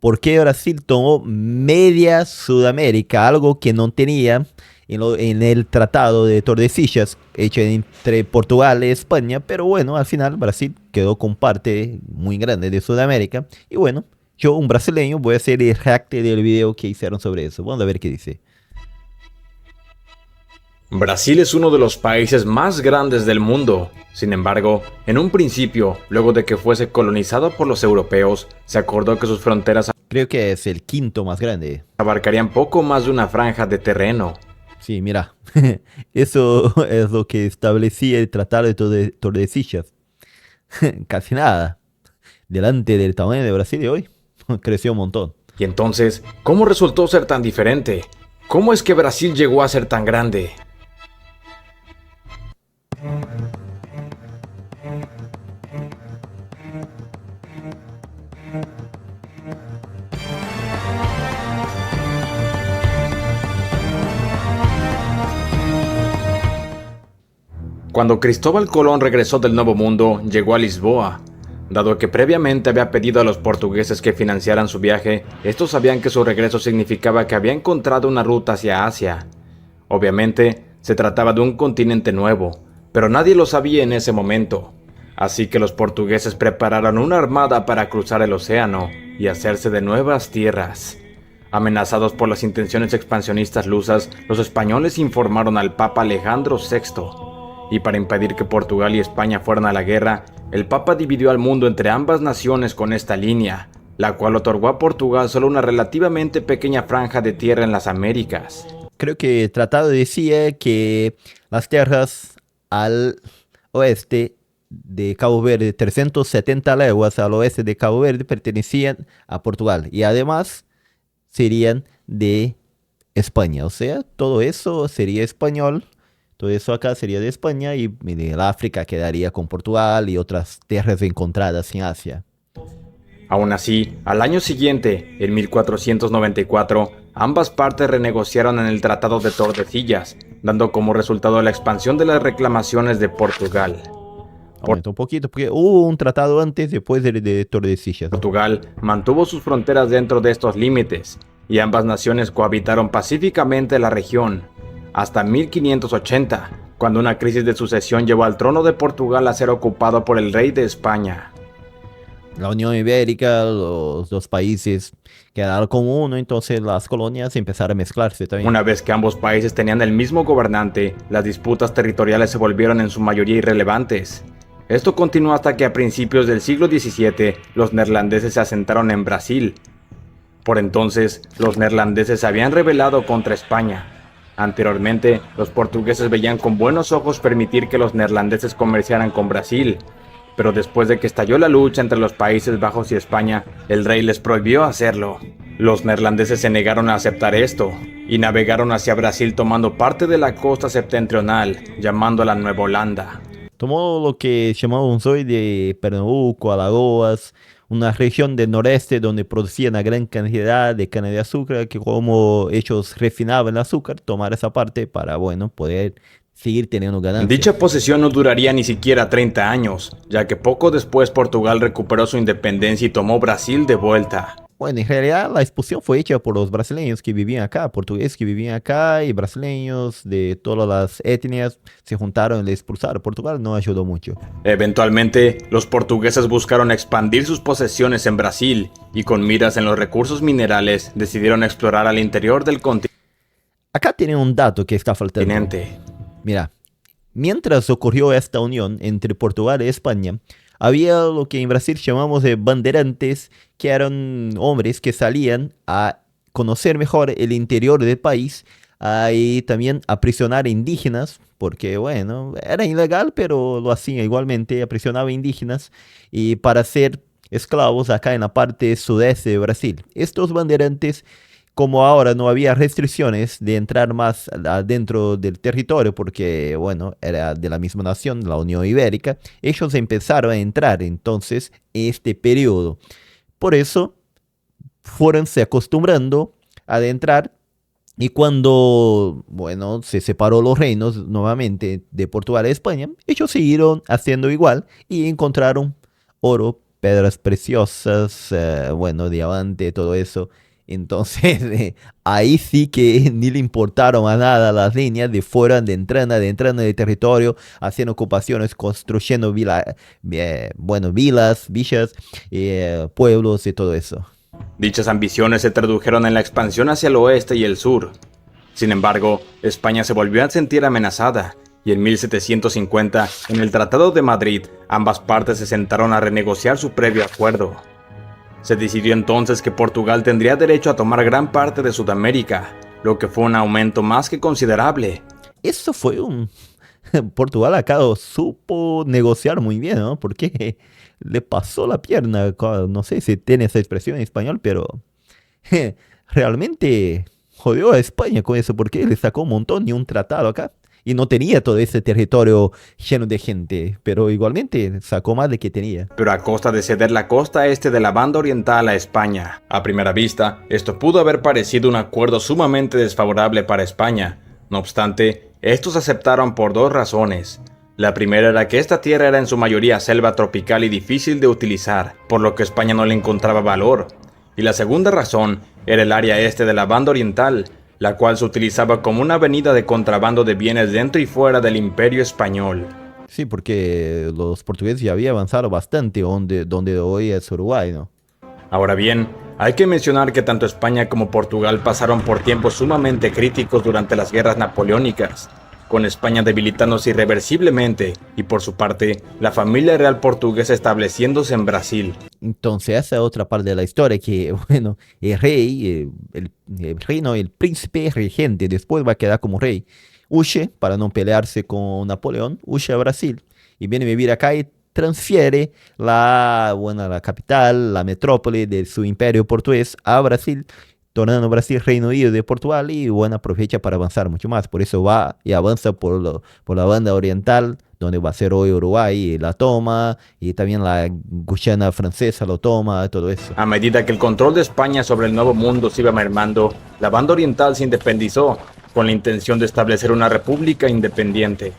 ¿Por qué Brasil tomó media Sudamérica? Algo que no tenía en el tratado de Tordesillas, hecho entre Portugal y España. Pero bueno, al final Brasil quedó con parte muy grande de Sudamérica. Y bueno, yo, un brasileño, voy a hacer el react del video que hicieron sobre eso. Vamos a ver qué dice. Brasil es uno de los países más grandes del mundo. Sin embargo, en un principio, luego de que fuese colonizado por los europeos, se acordó que sus fronteras Creo que es el quinto más grande. abarcarían poco más de una franja de terreno. Sí, mira, eso es lo que establecía el Tratado de Tordesillas. Casi nada. Delante del tamaño de Brasil de hoy, creció un montón. Y entonces, ¿cómo resultó ser tan diferente? ¿Cómo es que Brasil llegó a ser tan grande? Cuando Cristóbal Colón regresó del Nuevo Mundo, llegó a Lisboa. Dado que previamente había pedido a los portugueses que financiaran su viaje, estos sabían que su regreso significaba que había encontrado una ruta hacia Asia. Obviamente, se trataba de un continente nuevo, pero nadie lo sabía en ese momento. Así que los portugueses prepararon una armada para cruzar el océano y hacerse de nuevas tierras. Amenazados por las intenciones expansionistas lusas, los españoles informaron al Papa Alejandro VI. Y para impedir que Portugal y España fueran a la guerra, el Papa dividió al mundo entre ambas naciones con esta línea, la cual otorgó a Portugal solo una relativamente pequeña franja de tierra en las Américas. Creo que el tratado decía que las tierras al oeste de Cabo Verde, 370 leguas al oeste de Cabo Verde, pertenecían a Portugal y además serían de España. O sea, todo eso sería español. Todo eso acá sería de España y el África quedaría con Portugal y otras tierras encontradas en Asia. Aún así, al año siguiente, en 1494, ambas partes renegociaron en el Tratado de Tordesillas, dando como resultado la expansión de las reclamaciones de Portugal. Aumentó un poquito porque hubo un tratado antes, después de Tordesillas. Portugal mantuvo sus fronteras dentro de estos límites, y ambas naciones cohabitaron pacíficamente la región, hasta 1580, cuando una crisis de sucesión llevó al trono de Portugal a ser ocupado por el rey de España. La Unión Ibérica, los dos países quedaron como uno, entonces las colonias empezaron a mezclarse también. Una vez que ambos países tenían el mismo gobernante, las disputas territoriales se volvieron en su mayoría irrelevantes. Esto continuó hasta que a principios del siglo XVII los neerlandeses se asentaron en Brasil. Por entonces, los neerlandeses se habían rebelado contra España. Anteriormente, los portugueses veían con buenos ojos permitir que los neerlandeses comerciaran con Brasil, pero después de que estalló la lucha entre los Países Bajos y España, el rey les prohibió hacerlo. Los neerlandeses se negaron a aceptar esto, y navegaron hacia Brasil tomando parte de la costa septentrional, llamándola Nueva Holanda. Tomó lo que llamamos hoy de Pernambuco, Alagoas, una región del noreste donde producían una gran cantidad de caña de azúcar, que como ellos refinaban el azúcar, tomar esa parte para, bueno, poder seguir teniendo ganancias. Dicha posesión no duraría ni siquiera 30 años, ya que poco después Portugal recuperó su independencia y tomó Brasil de vuelta. Bueno, en realidad la expulsión fue hecha por los brasileños que vivían acá, portugueses que vivían acá y brasileños de todas las etnias se juntaron y le expulsaron. Portugal no ayudó mucho. Eventualmente, los portugueses buscaron expandir sus posesiones en Brasil y con miras en los recursos minerales decidieron explorar al interior del Acá tienen un dato que está faltando. continente. Mira, mientras ocurrió esta unión entre Portugal y España, había lo que en Brasil llamamos de bandeirantes, que eran hombres que salían a conocer mejor el interior del país y también aprisionar indígenas, porque bueno, era ilegal, pero lo hacían igualmente, aprisionaba indígenas y para ser esclavos acá en la parte sudeste de Brasil. Estos bandeirantes, como ahora no había restricciones de entrar más adentro del territorio, porque, bueno, era de la misma nación, la Unión Ibérica, ellos empezaron a entrar entonces en este periodo. Por eso fueron se acostumbrando a adentrar y cuando, bueno, se separó los reinos nuevamente de Portugal a España, ellos siguieron haciendo igual y encontraron oro pedras preciosas, bueno, diamante, todo eso. Entonces, ahí sí que ni le importaron a nada las líneas de fuera, de entrando de territorio, haciendo ocupaciones, construyendo bueno, villas, pueblos y todo eso. Dichas ambiciones se tradujeron en la expansión hacia el oeste y el sur. Sin embargo, España se volvió a sentir amenazada, y en 1750, en el Tratado de Madrid, ambas partes se sentaron a renegociar su previo acuerdo. Se decidió entonces que Portugal tendría derecho a tomar gran parte de Sudamérica, lo que fue un aumento más que considerable. Eso fue un... Portugal acá supo negociar muy bien, ¿no? Porque le pasó la pierna, no sé si tiene esa expresión en español, pero realmente jodió a España con eso, porque le sacó un montón y un tratado acá. Y no tenía todo ese territorio lleno de gente, pero igualmente sacó más de que tenía. Pero a costa de ceder la costa este de la banda oriental a España. A primera vista, esto pudo haber parecido un acuerdo sumamente desfavorable para España. No obstante, estos aceptaron por dos razones. La primera era que esta tierra era en su mayoría selva tropical y difícil de utilizar, por lo que España no le encontraba valor. Y la segunda razón era el área este de la banda oriental, la cual se utilizaba como una avenida de contrabando de bienes dentro y fuera del Imperio Español. Sí, porque los portugueses ya habían avanzado bastante donde hoy es Uruguay, ¿no? Ahora bien, hay que mencionar que tanto España como Portugal pasaron por tiempos sumamente críticos durante las guerras napoleónicas, con España debilitándose irreversiblemente y por su parte, la familia real portuguesa estableciéndose en Brasil. Entonces esa es otra parte de la historia que, bueno, el rey, el rey no, el príncipe regente, después va a quedar como rey, huye para no pelearse con Napoleón, huye a Brasil y viene a vivir acá y transfiere la capital, la metrópoli de su imperio portugués a Brasil, tornando Brasil Reino Unido de Portugal y bueno, aprovecha para avanzar mucho más. Por eso va y avanza por la banda oriental, donde va a ser hoy Uruguay, y la toma, y también la Guyana francesa lo toma, todo eso. A medida que el control de España sobre el Nuevo Mundo se iba mermando, la banda oriental se independizó, con la intención de establecer una república independiente.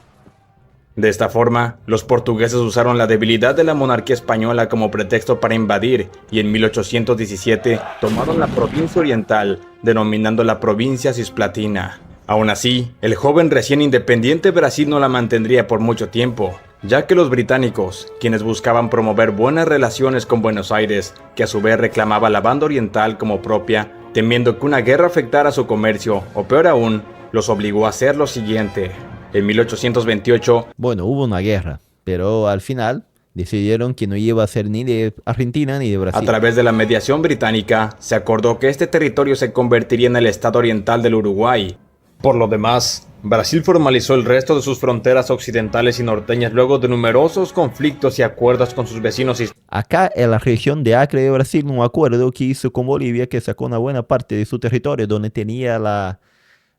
De esta forma, los portugueses usaron la debilidad de la monarquía española como pretexto para invadir y en 1817 tomaron la provincia oriental, denominándola provincia cisplatina. Aún así, el joven recién independiente Brasil no la mantendría por mucho tiempo, ya que los británicos, quienes buscaban promover buenas relaciones con Buenos Aires, que a su vez reclamaba la banda oriental como propia, temiendo que una guerra afectara su comercio, o peor aún, los obligó a hacer lo siguiente. En 1828, bueno, hubo una guerra, pero al final decidieron que no iba a ser ni de Argentina ni de Brasil. A través de la mediación británica, se acordó que este territorio se convertiría en el estado oriental del Uruguay. Por lo demás, Brasil formalizó el resto de sus fronteras occidentales y norteñas luego de numerosos conflictos y acuerdos con sus vecinos. Acá en la región de Acre de Brasil, un acuerdo que hizo con Bolivia que sacó una buena parte de su territorio donde tenía la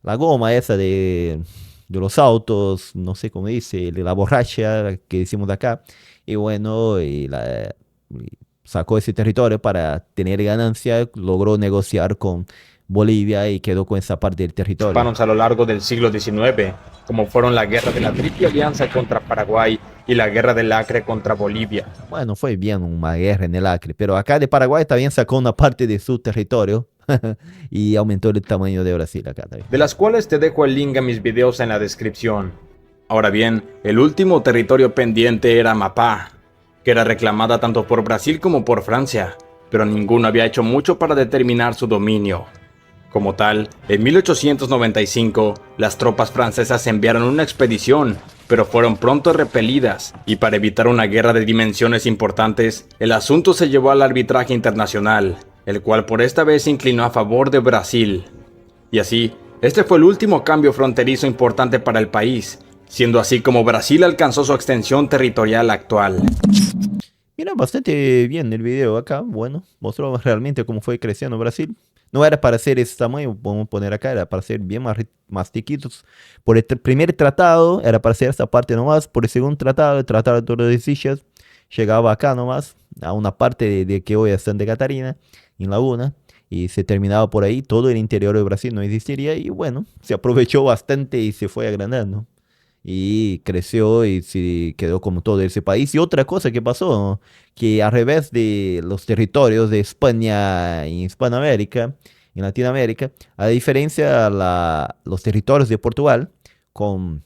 goma esa de los autos, no sé cómo dice, de la borracha que decimos de acá, y bueno, y sacó ese territorio para tener ganancia, logró negociar con Bolivia y quedó con esa parte del territorio. A lo largo del siglo XIX, como fueron la guerra de la Triple Alianza contra Paraguay y la guerra del Acre contra Bolivia. Bueno, fue bien una guerra en el Acre, pero acá de Paraguay también sacó una parte de su territorio y aumentó el tamaño de Brasil acá también. De las cuales te dejo el link a mis videos en la descripción. Ahora bien, el último territorio pendiente era Amapá, que era reclamada tanto por Brasil como por Francia, pero ninguno había hecho mucho para determinar su dominio. Como tal, en 1895, las tropas francesas enviaron una expedición, pero fueron pronto repelidas, y para evitar una guerra de dimensiones importantes, el asunto se llevó al arbitraje internacional, el cual por esta vez se inclinó a favor de Brasil. Y así, este fue el último cambio fronterizo importante para el país, siendo así como Brasil alcanzó su extensión territorial actual. Mira, bastante bien el video acá, bueno, mostró realmente cómo fue creciendo Brasil. No era para hacer ese tamaño, vamos a poner acá, era para ser bien más chiquitos. Por el primer tratado era para hacer esta parte nomás, por el segundo tratado, el Tratado de Tordesillas, llegaba acá nomás, a una parte de que hoy es Santa Catarina, en Laguna, y se terminaba por ahí, todo el interior de Brasil no existiría, y bueno, se aprovechó bastante y se fue agrandando. y creció y se quedó como todo ese país. Y otra cosa que pasó, ¿no? Que al revés de los territorios de España y Hispanoamérica, en Latinoamérica, a diferencia los territorios de Portugal, con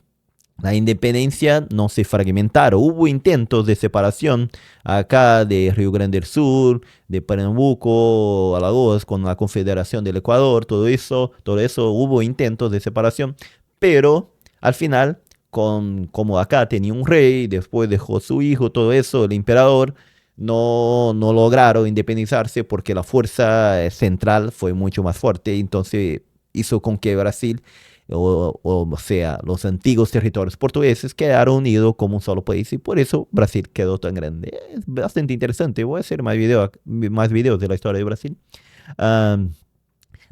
la independencia no se fragmentaron. Hubo intentos de separación acá de Río Grande del Sur, de Pernambuco, Alagoas, con la Confederación del Ecuador, todo eso, hubo intentos de separación, pero al final, como acá tenía un rey, después dejó su hijo, todo eso, el emperador, no lograron independizarse porque la fuerza central fue mucho más fuerte, entonces hizo con que Brasil o sea, los antiguos territorios portugueses quedaron unidos como un solo país y por eso Brasil quedó tan grande. Es bastante interesante. Voy a hacer más videos de la historia de Brasil. Am,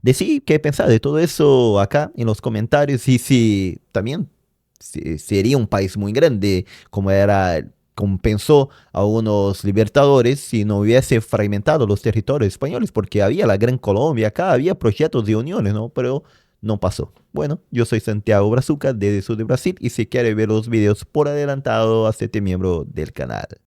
Decí qué pensás de todo eso acá en los comentarios y si también sería un país muy grande como pensó a unos libertadores si no hubiese fragmentado los territorios españoles, porque había la Gran Colombia acá, había proyectos de uniones, ¿no? Pero no pasó. Bueno, yo soy Santiago Brazuca desde el sur de Brasil y si quiere ver los videos por adelantado, hazte miembro del canal.